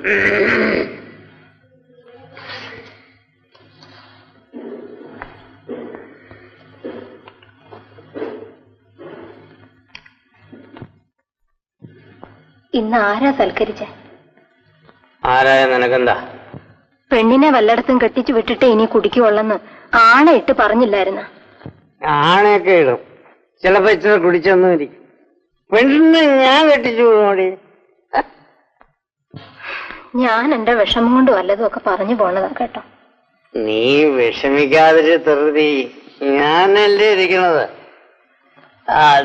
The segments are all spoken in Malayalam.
ഇന്ന് ആരാ സൽക്കരിച്ച? ആരായ നിനക്കെന്താ? പെണ്ണിനെ വല്ലയിടത്തും കെട്ടിച്ചു വിട്ടിട്ടേ ഇനി കുടിക്കുവെള്ളെന്ന് ആണയിട്ട് പറഞ്ഞില്ലായിരുന്ന? ആണയൊക്കെ ഇടും, ചിലപ്പോ ഇച്ചിരി കുടിച്ചൊന്നും ഇരിക്കും. പെണ്ണിനെ ഞാൻ കെട്ടിച്ചു വിടുമോടി? ഞാൻ എന്റെ വിഷമം കൊണ്ട് വല്ലതും ഒക്കെ പറഞ്ഞു പോണതാ കേട്ടോ. നീ വിഷമിക്കാതിരി തെറുതി, ഞാനല്ലേ ഇരിക്കണത്.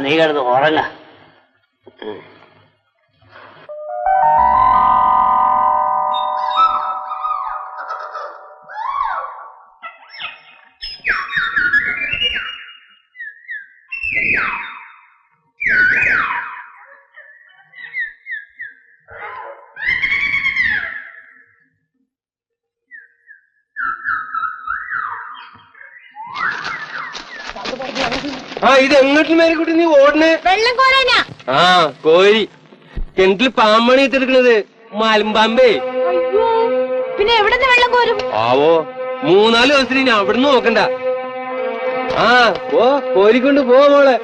നീ കിടന്ന് ഉറങ്ങ. ഇതെങ്ങോട്ട് മേരിക്കുട്ടി നീ ഓടണേ? വെള്ളം കോരാനാ. കോരി കിണറ്റിൽ പാമ്പണി ഇട്ടെടുക്കണത്, മലമ്പാമ്പേ. പിന്നെ എവിടെ നിന്ന് വെള്ളം കോരും? ആവോ, 3-4 ദിവസത്തിന് ഇനി അവിടുന്ന് നോക്കണ്ട. കോരിക്കൊണ്ട് പോ മോളെ.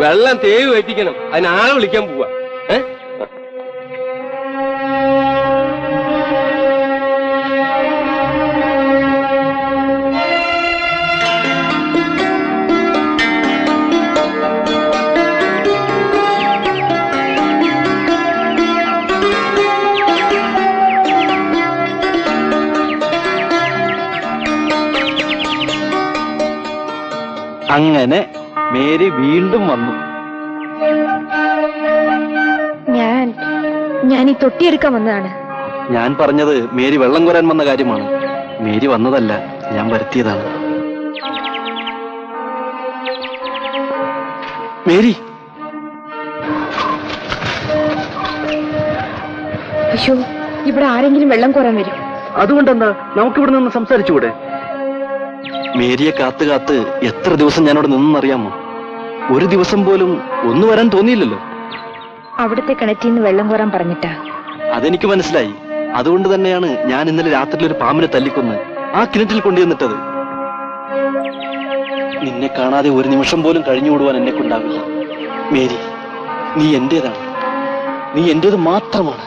വെള്ളം തേവ് വെറ്റിക്കണം, അതിനാളെ വിളിക്കാൻ പോവാ. അങ്ങനെ മേരി വീണ്ടും വന്നു. ഞാൻ ഈ തൊട്ടിയെടുക്കാൻ വന്നതാണ്. ഞാൻ പറഞ്ഞത് മേരി വെള്ളം കോരാൻ വന്ന കാര്യമാണ്. മേരി വന്നതല്ല, ഞാൻ വരുത്തിയതാണ്. മേരി, അയ്യോ, ഇവിടെ ആരെങ്കിലും വെള്ളം കോരാൻ വരും. അതുകൊണ്ടെന്താ, നമുക്കിവിടെ നിന്ന് സംസാരിച്ചുകൂടെ? മേരിയെ കാത്ത് കാത്ത് എത്ര ദിവസം ഞാനവിടെ നിന്നറിയാമോ? ഒരു ദിവസം പോലും ഒന്നു വരാൻ തോന്നിയില്ലല്ലോ. അവിടുത്തെ കിണറ്റിൽ നിന്ന് വെള്ളം കോരാൻ പറഞ്ഞിട്ടാ. അതെനിക്ക് മനസ്സിലായി. അതുകൊണ്ട് തന്നെയാണ് ഞാൻ ഇന്നലെ രാത്രിയിൽ ഒരു പാമ്പിനെ തല്ലിക്കൊന്ന് ആ കിണറ്റിൽ കൊണ്ടുവന്നിട്ടത്. നിന്നെ കാണാതെ ഒരു നിമിഷം പോലും കഴിഞ്ഞുകൂടുവാൻ എന്നെ കൊണ്ടാവില്ല. മേരി, നീ എന്റേതാണ്, നീ എന്റേത് മാത്രമാണ്.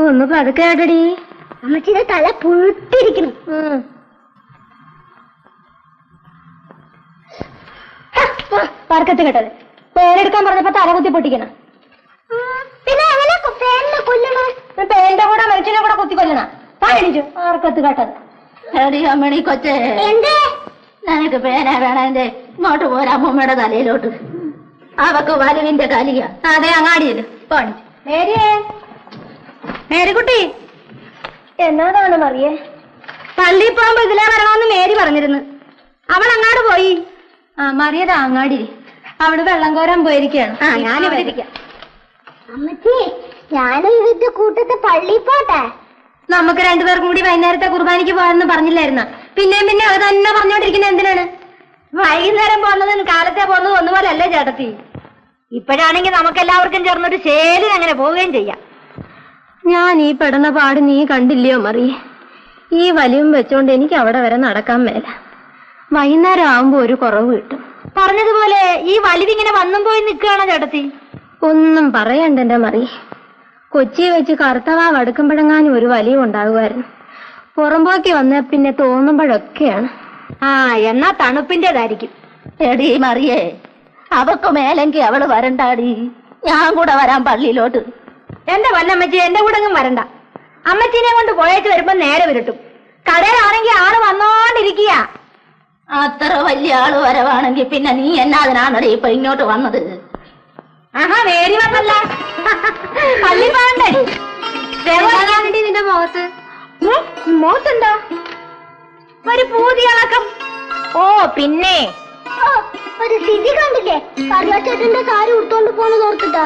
ഒന്ന് പതുക്കെ കേട്ടടി. അമ്മച്ചിയുടെ തല പുഴുത്തിരിക്കണം. പറക്കത്ത് കേട്ടത്. പേരെടുക്കാൻ പറഞ്ഞപ്പോ തലകുത്തി പൊട്ടിക്കണം. പിന്നെ പേരിന്റെ കൂടെ മനുഷ്യനെ കൂടെ കുത്തി കൊല്ലണ പാടിച്ചു. പറക്കത്ത് കേട്ടത്. അമ്മണി കൊച്ചേ, നിനക്ക് പേന വേണേ ഇങ്ങോട്ട് പോരാ. അമ്മമ്മയുടെ തലയിലോട്ട് അവക്ക് വലുവിന്റെ കലിയ. അതെ, അങ്ങാടിയല്ലോ പാടിച്ചു. മേരിക്കുട്ടി, എന്നതാണ് മറിയേ? പള്ളി പോകുമ്പോ ഇതിലേ വരണമെന്ന് മേരി പറഞ്ഞിരുന്നു. അവൾ അങ്ങാട് പോയി. മറിയതാ അങ്ങാടി. അവിടെ വെള്ളം കോരാൻ പോയിരിക്കുകയാണ്. ഞാനിവിടെ ഇരിക്കാം. അമ്മച്ചി, ഞാനും ഇതിന്റെ കൂട്ടത്തെ പള്ളി പോട്ടെ? നമുക്ക് രണ്ടുപേർക്കും കൂടി വൈകുന്നേരത്തെ കുർബാനയ്ക്ക് പോകാമെന്ന് പറഞ്ഞില്ലായിരുന്ന? പിന്നെ അത് തന്നെ പറഞ്ഞോണ്ടിരിക്കുന്നത് എന്തിനാണ്? വൈകുന്നേരം പോകുന്നതും കാലത്തെ പോകുന്നതും ഒന്നുപോലല്ലേ ചേട്ടത്തി. ഇപ്പോഴാണെങ്കിൽ നമുക്കെല്ലാവർക്കും ചേർന്നൊരു ശേലിന് അങ്ങനെ പോവുകയും ചെയ്യാം. ഞാൻ ഈ പെടുന്ന പാട് നീ കണ്ടില്ലയോ മറി? ഈ വലിയും വെച്ചോണ്ട് എനിക്ക് അവിടെ വരെ നടക്കാൻ മേല. വൈകുന്നേരം ആവുമ്പോ ഒരു കുറവ് കിട്ടും. പറഞ്ഞതുപോലെ ഈ വലിവിങ്ങനെ വന്നും പോയി നിൽക്കുകയാണോ ചേട്ടത്തി? ഒന്നും പറയണ്ട എന്റെ മറി. കൊച്ചി വെച്ച് കറുത്തവാവ് അടുക്കുമ്പോഴെങ്ങാനും ഒരു വലിവ് ഉണ്ടാകുമായിരുന്നു. പുറമ്പോക്കി വന്ന പിന്നെ തോന്നുമ്പോഴൊക്കെയാണ്. എന്നാ തണുപ്പിന്റേതായിരിക്കും. എടീ മറിയേ, അവക്ക് മേലെങ്കിൽ അവള് വരണ്ടാടി. ഞാൻ കൂടെ വരാൻ പള്ളിയിലോട്ട്. എന്റെ വല്ലമ്മച്ചി, എന്റെ കൂടെ ഒന്നും വരണ്ട. അമ്മച്ചീനെ കൊണ്ട് പോയേച്ച് വരുമ്പോ നേരെ വിരട്ടും. കടയിലാണെങ്കിൽ ആള് വന്നോണ്ടിരിക്കുക. അത്ര വലിയ ആള് വരവാണെങ്കിൽ പിന്നെ നീ എന്നാതിനാണടി ഇപ്പൊ ഇങ്ങോട്ട് വന്നത്? മേരി വന്നല്ല, പള്ളി പോകണ്ടേ? നിന്റെ മുഖത്ത് മോത്തെന്താ ഒരു പൂതികളക്കം? ഓ പിന്നെ ഒരു സ്ഥിതി കണ്ടില്ലേ? കറിയാച്ചേട്ടന്റെ കാര്യം ഉടുത്തോണ്ട് പോണെന്ന് ഓർത്തിട്ടാ.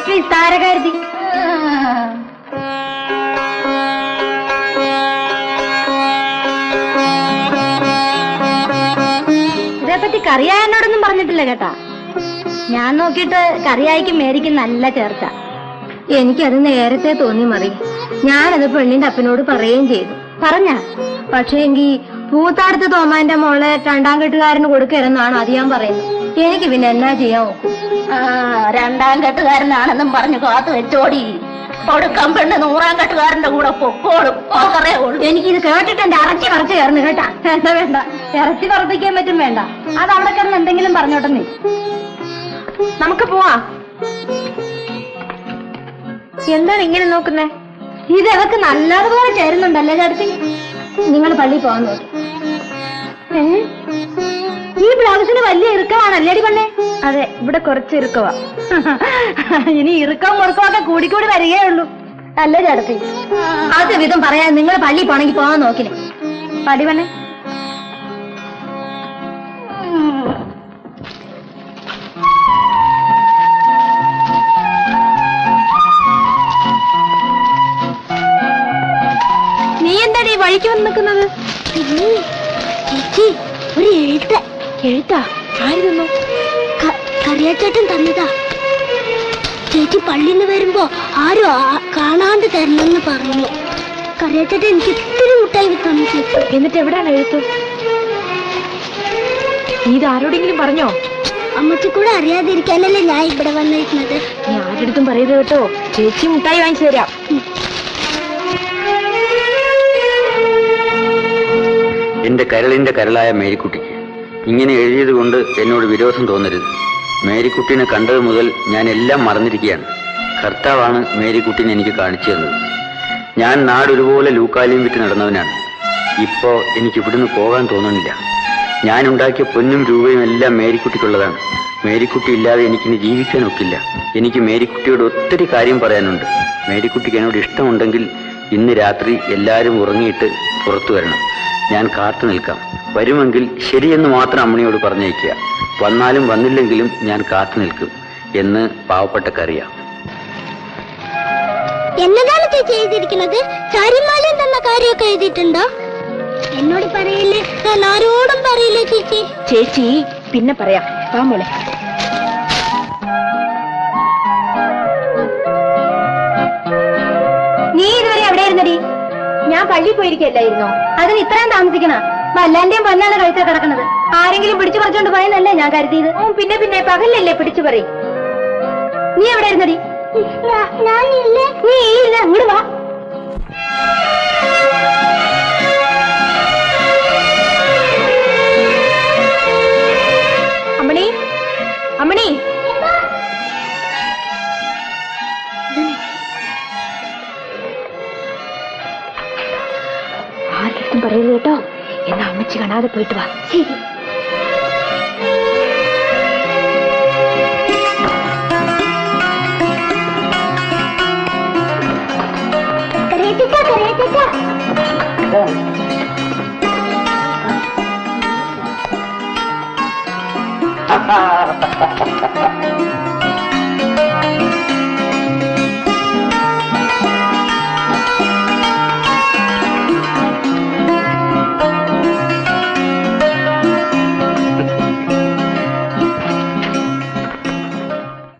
നിസ്താരകാരുതി. ഇതേപ്പറ്റി കറിയായ എന്നോടൊന്നും പറഞ്ഞിട്ടില്ല കേട്ടാ. ഞാൻ നോക്കിയിട്ട് കറിയായിക്കും മേരിക്കും നല്ല ചേർച്ച. എനിക്കത് നേരത്തെ തോന്നി മറി. ഞാനത് പെണ്ണിന്റെ അപ്പനോട് പറയുകയും ചെയ്തു. പറഞ്ഞ പക്ഷേ എങ്കിൽ പൂത്താടത്ത് തോമാന്റെ മോളെ രണ്ടാം കെട്ടുകാരന് കൊടുക്കരുന്നാണ് അത് ഞാൻ പറയുന്നത്. എനിക്ക് പിന്നെ എന്നാ ചെയ്യാൻ നോക്കും. രണ്ടാം കെട്ടുകാരനാണെന്നും പറഞ്ഞു കാത്തു വെച്ചോടി. കൊടുക്കാൻ പെണ്ണ് നൂറാം കെട്ടുകാരന്റെ കൂടെ പൊക്കോളും. എനിക്കിത് കേട്ടിട്ട് എന്റെ ഇറച്ചി പറിച്ച് കയറുന്നു കേട്ടാ. എന്താ വേണ്ട, ഇറച്ചി പറപ്പിക്കാൻ പറ്റും വേണ്ട. അത് അവിടെ കിടന്ന് എന്തെങ്കിലും പറഞ്ഞോട്ടെ. നീ നമുക്ക് പോവാ. എന്താണ് ഇങ്ങനെ നോക്കുന്നേ? ഇത് അവക്ക് നല്ലതുപോലെ ചേരുന്നുണ്ടല്ലേ ചേട്ടത്തി? നിങ്ങൾ പള്ളി പോകാൻ നോക്കി. ഈ ബ്ലൗസിന് വലിയ ഇറുക്കമാണല്ലേടി പെണ്ണെ? അതെ, ഇവിടെ കുറച്ച് ഇറുക്കവാ. ഇനി ഇറുക്കവും മുറുക്കമൊക്കെ കൂടിക്കൂടി വരികയേ ഉള്ളൂ അല്ലേ ചേട്ടത്തി? അത് വിധം പറയാൻ നിങ്ങൾ പള്ളി പോണെങ്കിൽ പോകാൻ നോക്കിനെ. പടി പെണ്ണെ. നീ എന്താടി വഴിക്ക് വന്ന് നിൽക്കുന്നത്? ചേച്ചി, ഒരു എഴുത്താ. ആര് തന്നു? കറിയാച്ചേട്ടൻ തന്നതാ. ചേച്ചി പള്ളിന്ന് വരുമ്പോ ആരും കാണാണ്ട് തരണമെന്ന് പറഞ്ഞു. കറിയാച്ചേട്ടൻ എനിക്ക് ഇത്തിരി മുട്ടായി തന്നു ചേച്ചി. എന്നിട്ട് എവിടെയാണ് എഴുത്ത്? ഇത് ആരോടെങ്കിലും പറഞ്ഞോ? അമ്മച്ചി കൂടെ അറിയാതിരിക്കാനല്ലേ ഞാൻ ഇവിടെ വന്നിരിക്കുന്നത്. നീ ആരുടെ പറയരുത് കേട്ടോ. ചേച്ചി മുട്ടായി വാങ്ങിച്ചു തരാം. എന്റെ കരളിന്റെ കരളായ മേരിക്കുട്ടിക്ക് ഇങ്ങനെ എഴുതിയത് കൊണ്ട് എന്നോട് വിരോധം തോന്നരുത്. മേരിക്കുട്ടിനെ കണ്ടത് മുതൽ ഞാൻ എല്ലാം മറന്നിരിക്കുകയാണ്. കർത്താവാണ് മേരിക്കുട്ടിനെ എനിക്ക് കാണിച്ചു തന്നത്. ഞാൻ നാടൊരുപോലെ ലൂക്കാലിയും വിറ്റ് നടന്നവനാണ്. ഇപ്പോ എനിക്ക് ഇവിടുന്ന് പോകാൻ തോന്നുന്നില്ല. ഞാൻ ഉണ്ടാക്കിയ പൊന്നും രൂപയും എല്ലാം മേരിക്കുട്ടിക്കുള്ളതാണ്. മേരിക്കുട്ടി ഇല്ലാതെ എനിക്കിനി ജീവിക്കാൻ ഒക്കില്ല. എനിക്ക് മേരിക്കുട്ടിയോട് ഒത്തിരി കാര്യം പറയാനുണ്ട്. മേരിക്കുട്ടിക്ക് എന്നോട് ഇഷ്ടമുണ്ടെങ്കിൽ ഇന്ന് രാത്രി എല്ലാവരും ഉറങ്ങിയിട്ട് പുറത്തു വരണം. ഞാൻ കാത്തു നിൽക്കാം. വരുമെങ്കിൽ ശരിയെന്ന് മാത്രം അമ്മണിയോട് പറഞ്ഞേക്കുക. വന്നാലും വന്നില്ലെങ്കിലും ഞാൻ കാത്തു നിൽക്കും എന്ന് പാവപ്പെട്ടക്കറിയാം. എന്നതാണ് ചേച്ചി എഴുതിയിരിക്കുന്നത്? ചാരിമാലയും തന്ന കാര്യമൊക്കെ എഴുതിയിട്ടുണ്ടോ? എന്നോട് പറയില്ലേ? ഞാൻ ആരോടും പറയില്ലേ ചേച്ചി. ചേച്ചി പിന്നെ പറയാം. വാ മോളെ. നീ ഇതുവരെ എവിടെയായിരുന്നടി? ഞാൻ പള്ളി പോയിരിക്കല്ലായിരുന്നോ? അതിന് ഇത്രയും താമസിക്കണ? വല്ലാന്റെയും പൊന്നാണ് കഴുത്ത കിടക്കണത്. ആരെങ്കിലും പിടിച്ചു പറിച്ചോണ്ട് പോയെന്നല്ലേ ഞാൻ കരുതിയത്. പിന്നെ പിന്നെ പകലല്ലേ പിടിച്ചു പറയും. നീ എവിടെ ഇരുന്നടി? നീ ഇല്ല, അങ്ങോട്ട് വാ. അമ്മണി, അമ്മണി. ആർക്കും പറയരുത് കേട്ടോ. എന്നാ അമ്മച്ചി കാണാതെ പോയിട്ട് വാ. ശരി.